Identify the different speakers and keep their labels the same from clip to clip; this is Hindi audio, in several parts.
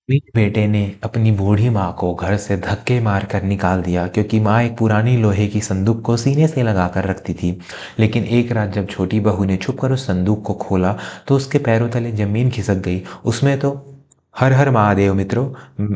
Speaker 1: एक बेटे ने अपनी बूढ़ी माँ को घर से धक्के मारकर निकाल दिया क्योंकि माँ एक पुरानी लोहे की संदूक को सीने से लगाकर रखती थी। लेकिन एक रात जब छोटी बहू ने छुपकर उस संदूक को खोला तो उसके पैरों तले जमीन खिसक गई। उसमें तो हर हर महादेव मित्रों,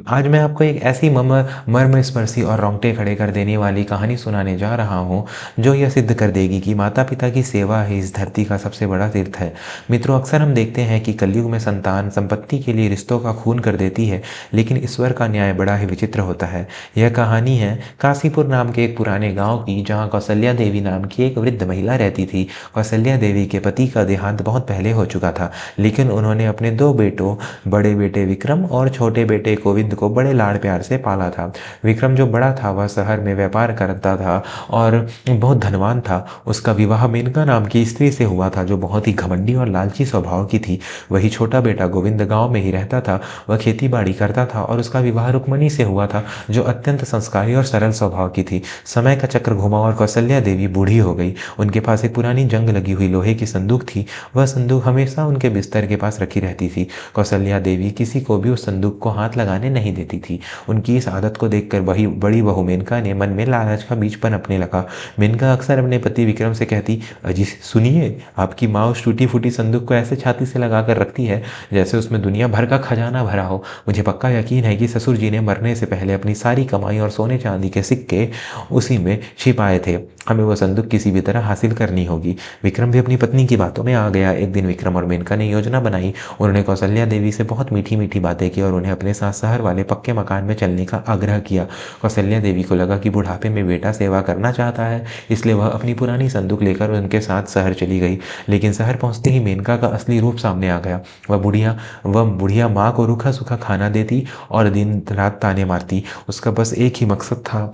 Speaker 1: आज मैं आपको एक ऐसी मर्मस्पर्शी और रोंगटे खड़े कर देने वाली कहानी सुनाने जा रहा हूँ जो यह सिद्ध कर देगी कि माता पिता की सेवा ही इस धरती का सबसे बड़ा तीर्थ है। मित्रों, अक्सर हम देखते हैं कि कलयुग में संतान संपत्ति के लिए रिश्तों का खून कर देती है, लेकिन ईश्वर का न्याय बड़ा ही विचित्र होता है। यह कहानी है काशीपुर नाम के एक पुराने गांव की, जहां कौशल्या देवी नाम की एक वृद्ध महिला रहती थी। कौशल्या देवी के पति का देहांत बहुत पहले हो चुका था, लेकिन उन्होंने अपने दो बेटों, बड़े बेटे विक्रम और छोटे बेटे गोविंद को बड़े लाड़ प्यार से पाला था। विक्रम जो बड़ा था वह शहर में व्यापार करता था और बहुत धनवान था। उसका विवाह मेनका नाम की स्त्री से हुआ था जो बहुत ही घमंडी और लालची स्वभाव की थी। वही छोटा बेटा गोविंद गांव में ही रहता था। वह खेती बाड़ी करता था और उसका विवाह रुक्मणी से हुआ था जो अत्यंत संस्कारी और सरल स्वभाव की थी। समय का चक्र घुमा और कौशल्या देवी बूढ़ी हो गई। उनके पास एक पुरानी जंग लगी हुई लोहे की संदूक थी। वह संदूक हमेशा उनके बिस्तर के पास रखी रहती थी। कौशल्या देवी किसी को भी उस संदूक को हाथ लगाने नहीं देती थी। उनकी इस आदत को देखकर वही बड़ी बहू मेनका ने मन में लालच का बीज पनपने लगा। मेनका अक्सर अपने पति विक्रम से कहती, अजी सुनिए, आपकी माँ उस टूटी फूटी संदूक को ऐसे छाती से लगा कर रखती है जैसे उसमें दुनिया भर का खजाना भरा हो। मुझे पक्का यकीन है कि ससुर जी ने मरने से पहले अपनी सारी कमाई और सोने चांदी के सिक्के उसी में छिपाए थे। हमें वो संदूक किसी भी तरह हासिल करनी होगी। विक्रम भी अपनी पत्नी की बातों में आ गया। एक दिन विक्रम और मेनका ने योजना बनाई। उन्होंने कौशल्या देवी से बहुत मीठी मीठी बातें की और उन्हें अपने साथ शहर वाले पक्के मकान में चलने का आग्रह किया। कौशल्या देवी को लगा कि बुढ़ापे में बेटा सेवा करना चाहता है, इसलिए वह अपनी पुरानी संदूक लेकर उनके साथ शहर चली गई। लेकिन शहर पहुंचते ही मेनका का असली रूप सामने आ गया। वह बुढ़िया माँ को रूखा सूखा खाना देती और दिन रात ताने मारती। उसका बस एक ही मकसद था,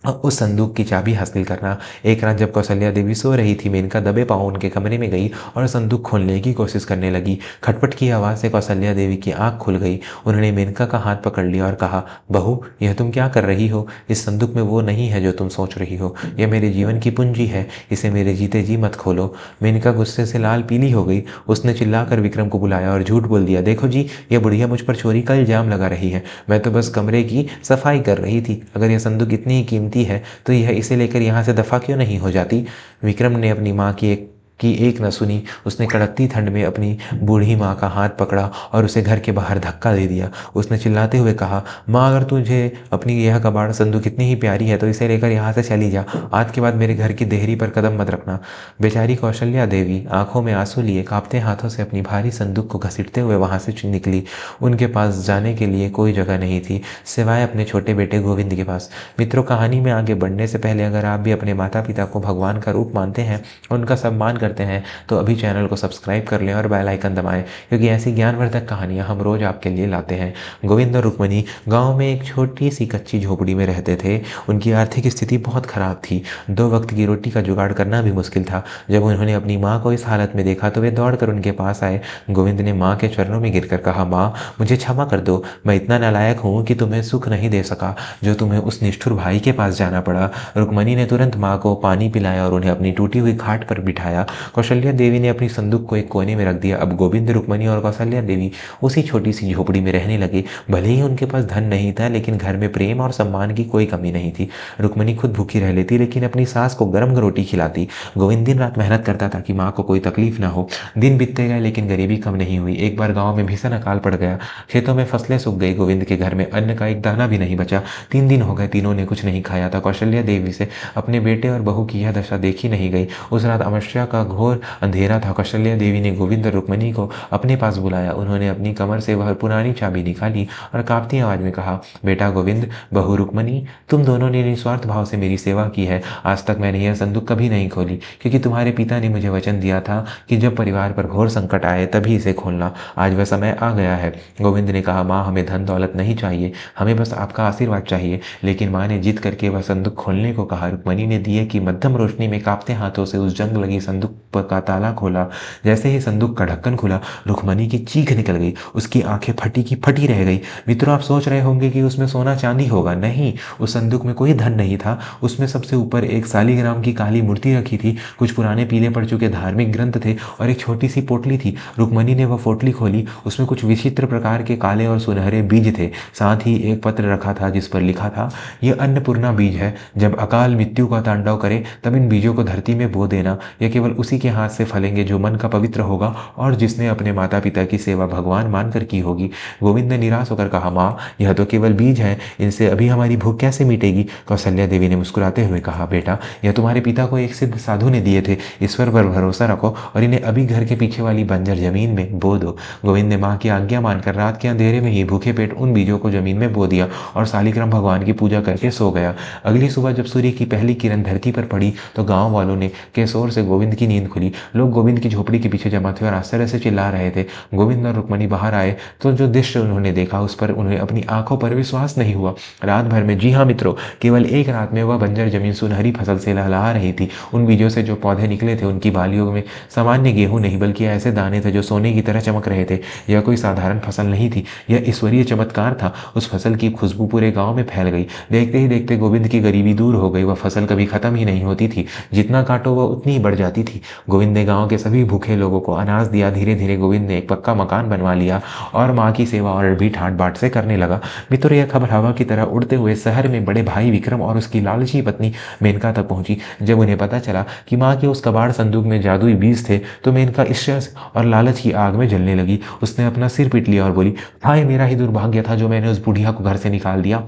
Speaker 1: उस संदूक की चाबी हासिल करना। एक रात जब कौशल्या देवी सो रही थी, मेनका दबे पांव उनके कमरे में गई और संदूक खोलने की कोशिश करने लगी। खटपट की आवाज़ से कौशल्या देवी की आंख खुल गई। उन्होंने मेनका का हाथ पकड़ लिया और कहा, बहू, यह तुम क्या कर रही हो? इस संदूक में वो नहीं है जो तुम सोच रही हो। यह मेरे जीवन की पूंजी है, इसे मेरे जीते जी मत खोलो। मेनका गुस्से से लाल पीली हो गई। उसने चिल्लाकर विक्रम को बुलाया और झूठ बोल दिया, देखो जी, यह बुढ़िया मुझ पर चोरी का इल्जाम लगा रही है। मैं तो बस कमरे की सफाई कर रही थी। अगर यह संदूक इतनी ही कीमती है तो यह इसे लेकर यहाँ से दफा क्यों नहीं हो जाती? विक्रम ने अपनी माँ की एक न सुनी। उसने कड़कती ठंड में अपनी बूढ़ी माँ का हाथ पकड़ा और उसे घर के बाहर धक्का दे दिया। उसने चिल्लाते हुए कहा, माँ, अगर तुझे अपनी यह कबाड़ संदूक इतनी ही प्यारी है तो इसे लेकर यहाँ से चली जा। आज के बाद मेरे घर की देहरी पर कदम मत रखना। बेचारी कौशल्या देवी आंखों में आंसू लिए कांपते हाथों से अपनी भारी संदूक को घसीटते हुए वहां से निकली। उनके पास जाने के लिए कोई जगह नहीं थी सिवाय अपने छोटे बेटे गोविंद के पास। मित्रों, कहानी में आगे बढ़ने से पहले अगर आप भी अपने माता पिता को भगवान का रूप मानते हैं, उनका सम्मान करते हैं, तो अभी चैनल को सब्सक्राइब कर लें और बेल आइकन दबाएं, क्योंकि ऐसी ज्ञानवर्धक कहानियां हम रोज आपके लिए लाते हैं। गोविंद और रुक्मणी गांव में एक छोटी सी कच्ची झोपड़ी में रहते थे। उनकी आर्थिक स्थिति बहुत खराब थी। 2 वक्त की रोटी का जुगाड़ करना भी मुश्किल था। जब उन्होंने अपनी माँ को इस हालत में देखा तो वे दौड़कर उनके पास आए। गोविंद ने माँ के चरणों में गिरकर कहा, माँ, मुझे क्षमा कर दो। मैं इतना नालायक हूँ कि तुम्हें सुख नहीं दे सका जो तुम्हें उस निष्ठुर भाई के पास जाना पड़ा। रुक्मणी ने तुरंत माँ को पानी पिलाया और उन्हें अपनी टूटी हुई खाट पर बिठाया। कौशल्या देवी ने अपनी संदूक को एक कोने में रख दिया। अब गोविंद, रुक्मणी और कौशल्या देवी उसी छोटी सी झोपड़ी में रहने लगे। भले ही उनके पास धन नहीं था, लेकिन घर में प्रेम और सम्मान की कोई कमी नहीं थी। रुक्मणी खुद भूखी रह लेती, लेकिन अपनी सास को गर्म रोटी खिलाती। गोविंद दिन रात मेहनत करता था कि माँ को कोई तकलीफ ना हो। दिन बीतते गए, लेकिन गरीबी कम नहीं हुई। एक बार गाँव में भीषण अकाल पड़ गया। खेतों में फसलें सूख गई। गोविंद के घर में अन्न का एक दाना भी नहीं बचा। 3 दिन हो गए, तीनों ने कुछ नहीं खाया था। कौशल्या देवी से अपने बेटे और बहू की यह दशा देखी नहीं गई। उस रात अमावस्या का घोर अंधेरा था। कौशल्या देवी ने गोविंद और रुक्मणी को अपने पास बुलाया। उन्होंने अपनी कमर से वह पुरानी चाबी निकाली और कांपती आवाज में कहा, बेटा गोविंद, बहू रुक्मणी, तुम दोनों ने निस्वार्थ भाव से मेरी सेवा की है। आज तक मैंने यह संदूक कभी नहीं खोली, क्योंकि तुम्हारे पिता ने मुझे वचन दिया था कि जब परिवार पर घोर संकट आए तभी इसे खोलना। आज वह समय आ गया है। गोविंद ने कहा, माँ, हमें धन दौलत नहीं चाहिए, हमें बस आपका आशीर्वाद चाहिए। लेकिन माँ ने जिद करके वह संदूक खोलने को कहा। रुक्मणी ने दिए की मध्यम रोशनी में कांपते हाथों से उस जंग लगी संदूक संदूक का ताला खोला। जैसे ही संदूक का ढक्कन खुला, रुक्मणी की चीख निकल गई, उसकी आंखें फटी की फटी रह गई। मित्रों, आप सोच रहे होंगे कि उसमें सोना चांदी होगा। नहीं, उस संदूक में कोई धन नहीं था। उसमें सबसे ऊपर एक सालीग्राम की काली मूर्ति रखी थी, कुछ पुराने पीले पड़ चुके धार्मिक ग्रंथ थे और एक छोटी सी पोटली थी। रुक्मणी ने वह पोटली खोली, उसमें कुछ विचित्र प्रकार के काले और सुनहरे बीज थे। साथ ही एक पत्र रखा था जिस पर लिखा था, ये अन्नपूर्णा बीज है, जब अकाल मृत्यु का तांडव करे तब इन बीजों को धरती में बो देना। यह केवल उसी के हाथ से फलेंगे जो मन का पवित्र होगा और जिसने अपने माता पिता की सेवा भगवान मानकर की होगी। गोविंद ने निराश होकर कहा, माँ, यह तो केवल बीज है, इनसे अभी हमारी भूख कैसे मिटेगी। कौशल्या देवी ने मुस्कुराते हुए कहा, बेटा, यह तुम्हारे पिता को एक सिद्ध साधु ने दिए थे, ईश्वर पर भरोसा रखो और इन्हें अभी घर के पीछे वाली बंजर जमीन में बो दो। गोविंद ने माँ की आज्ञा मानकर रात के अंधेरे में ही भूखे पेट उन बीजों को जमीन में बो दिया और सालिग्राम भगवान की पूजा करके सो गया। अगली सुबह जब सूर्य की पहली किरण धरती पर पड़ी तो गांव वालों ने के शोर से गोविंद की नींद खुली। लोग गोविंद की झोपड़ी के पीछे जमा थे और आश्चर्य से चिल्ला रहे थे। गोविंद और रुक्मणी बाहर आए तो जो दृश्य उन्होंने देखा उस पर उन्हें अपनी आंखों पर विश्वास नहीं हुआ। रात भर में, जी हाँ मित्रों, केवल एक रात में वह बंजर जमीन सुनहरी फसल से लहलहा रही थी। उन बीजों से जो पौधे निकले थे उनकी बालियों में सामान्य गेहूं नहीं बल्कि ऐसे दाने थे जो सोने की तरह चमक रहे थे। यह कोई साधारण फसल नहीं थी, यह ईश्वरीय चमत्कार था। उस फसल की खुशबू पूरे गांव में फैल गई। देखते ही देखते गोविंद की गरीबी दूर हो गई। वह फसल कभी खत्म ही नहीं होती थी, जितना काटो वह उतनी ही बढ़ जाती थी। गोविंद ने गांव के सभी भूखे लोगों को अनाज दिया। धीरे धीरे गोविंद ने एक पक्का मकान बनवा लिया और माँ की सेवा और भी ठाट बाट से करने लगा। मित्रों, यह खबर हवा की तरह उड़ते हुए शहर में बड़े भाई विक्रम और उसकी लालची पत्नी मेनका तक पहुंची। जब उन्हें पता चला कि माँ के उस कबाड़ संदूक में जादुई बीज थे तो मेनका ईर्ष्या और लालच की आग में जलने लगी। उसने अपना सिर पीट लिया और बोली, हाय, मेरा ही दुर्भाग्य था जो मैंने उस बुढ़िया को घर से निकाल दिया।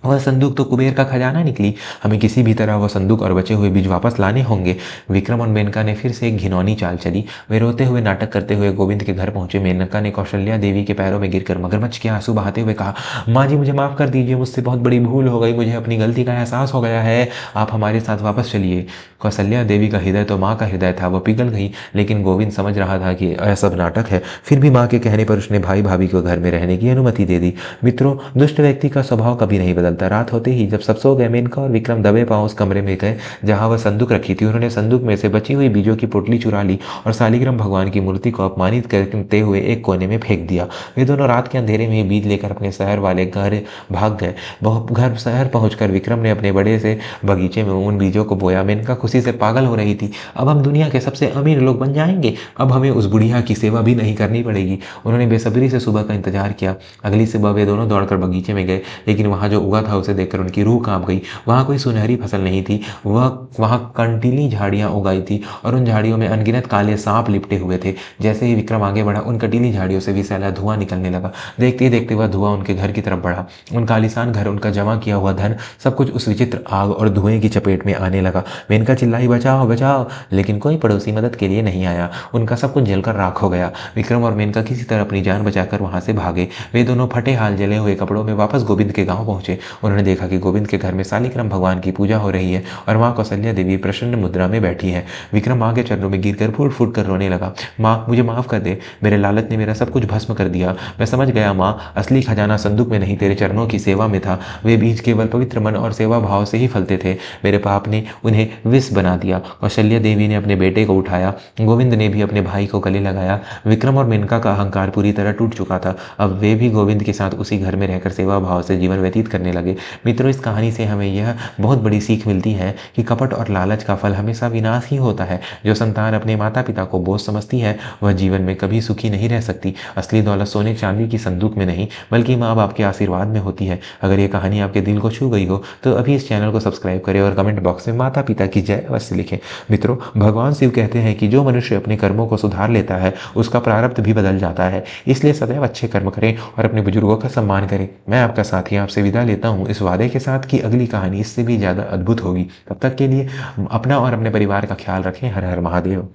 Speaker 1: वह संदूक तो कुबेर का खजाना निकली। हमें किसी भी तरह वह संदूक और बचे हुए बीज वापस लाने होंगे। विक्रम और मेनका ने फिर से एक घिनौनी चाल चली। वे रोते हुए नाटक करते हुए गोविंद के घर पहुंचे। मेनका ने कौशल्या देवी के पैरों में गिरकर मगरमच्छ के आंसू बहाते हुए कहा, माँ जी, मुझे माफ कर दीजिए, मुझसे बहुत बड़ी भूल हो गई, मुझे अपनी गलती का एहसास हो गया है, आप हमारे साथ वापस चलिए। कौशल्या देवी का हृदय तो माँ का हृदय था, वह पिघल गई। लेकिन गोविंद समझ रहा था कि यह सब नाटक है। फिर भी माँ के कहने पर उसने भाई भाभी को घर में रहने की अनुमति दे दी। मित्रों, दुष्ट व्यक्ति का स्वभाव कभी नहीं बदलता। रात होते ही जब सब सो गए, मेनका और विक्रम दबे पांव उस कमरे में गए जहां वह संदूक रखी थी। उन्होंने संदूक में से बची हुई बीजों की पोटली चुरा ली और सालिग्राम भगवान की मूर्ति को अपमानित करते हुए एक कोने में फेंक दिया। वे दोनों रात के अंधेरे में ही बीज लेकर अपने शहर वाले घर भाग गए। घर शहर पहुंचकर विक्रम ने अपने बड़े से बगीचे में उन बीजों को बोया। मेनका खुशी से पागल हो रही थी। अब हम दुनिया के सबसे अमीर लोग बन जाएंगे, अब हमें उस बुढ़िया की सेवा भी नहीं करनी पड़ेगी। उन्होंने बेसब्री से सुबह का इंतजार किया। अगली सुबह वे दोनों दौड़कर बगीचे में गए, लेकिन वहां जो उगा था उसे देखकर उनकी रूह कांप गई। वहां कोई सुनहरी फसल नहीं थी, वहां कंटीली झाड़ियां उगाई थी और उन झाड़ियों में अनगिनत काले सांप लिपटे हुए थे। जैसे ही विक्रम आगे बढ़ा, उन कंटीली झाड़ियों से विषैला धुआं निकलने लगा। देखते ही देखते वह धुआं उनके घर की तरफ बढ़ा। उनका आलीशान घर, उनका जमा किया हुआ धन, सब कुछ उस विचित्र आग और धुएं की चपेट में आने लगा। मेनका चिल्लाई, बचाओ बचाओ, लेकिन कोई पड़ोसी मदद के लिए नहीं आया। उनका सब कुछ जलकर राख हो गया। विक्रम और मेनका किसी तरह अपनी जान बचाकर वहां से भागे। वे दोनों फटे हाल जले हुए कपड़ों में वापस गोविंद के गांव पहुंचे। उन्होंने देखा कि गोविंद के घर में सालिग्राम भगवान की पूजा हो रही है और माँ कौशल्या देवी प्रसन्न मुद्रा में बैठी है। विक्रम माँ के चरणों में गिरकर फूट फूट कर रोने लगा। माँ, मुझे माफ कर दे, मेरे लालच ने मेरा सब कुछ भस्म कर दिया। मैं समझ गया माँ, असली खजाना संदूक में नहीं, तेरे चरणों की सेवा में था। वे बीज केवल पवित्र मन और सेवा भाव से ही फलते थे। मेरे पाप ने उन्हें विष बना दिया। कौशल्या देवी ने अपने बेटे को उठाया। गोविंद ने भी अपने भाई को गले लगाया। विक्रम और मेनका का अहंकार पूरी तरह टूट चुका था। अब वे भी गोविंद के साथ उसी घर में रहकर सेवा भाव से जीवन व्यतीत करने लगे। मित्रों, इस कहानी से हमें यह बहुत बड़ी सीख मिलती है कि कपट और लालच का फल हमेशा विनाश ही होता है। जो संतान अपने माता पिता को बोझ समझती है वह जीवन में कभी सुखी नहीं रह सकती। असली दौलत सोने चांदी की संदूक में नहीं बल्कि माँ बाप के आशीर्वाद में होती है। अगर ये कहानी आपके दिल को छू गई हो तो अभी इस चैनल को सब्सक्राइब करें और कमेंट बॉक्स में माता पिता की जय अवश्य लिखें। मित्रों, भगवान शिव कहते हैं कि जो मनुष्य अपने कर्मों को सुधार लेता है उसका प्रारब्ध भी बदल जाता है। इसलिए सदैव अच्छे कर्म करें और अपने बुजुर्गों का सम्मान करें। मैं आपका साथी आपसे विदा लेता हूँ इस वादे के साथ कि अगली कहानी इससे भी ज़्यादा अद्भुत होगी। तब तक के लिए अपना और अपने परिवार का ख्याल रखें। हर हर महादेव।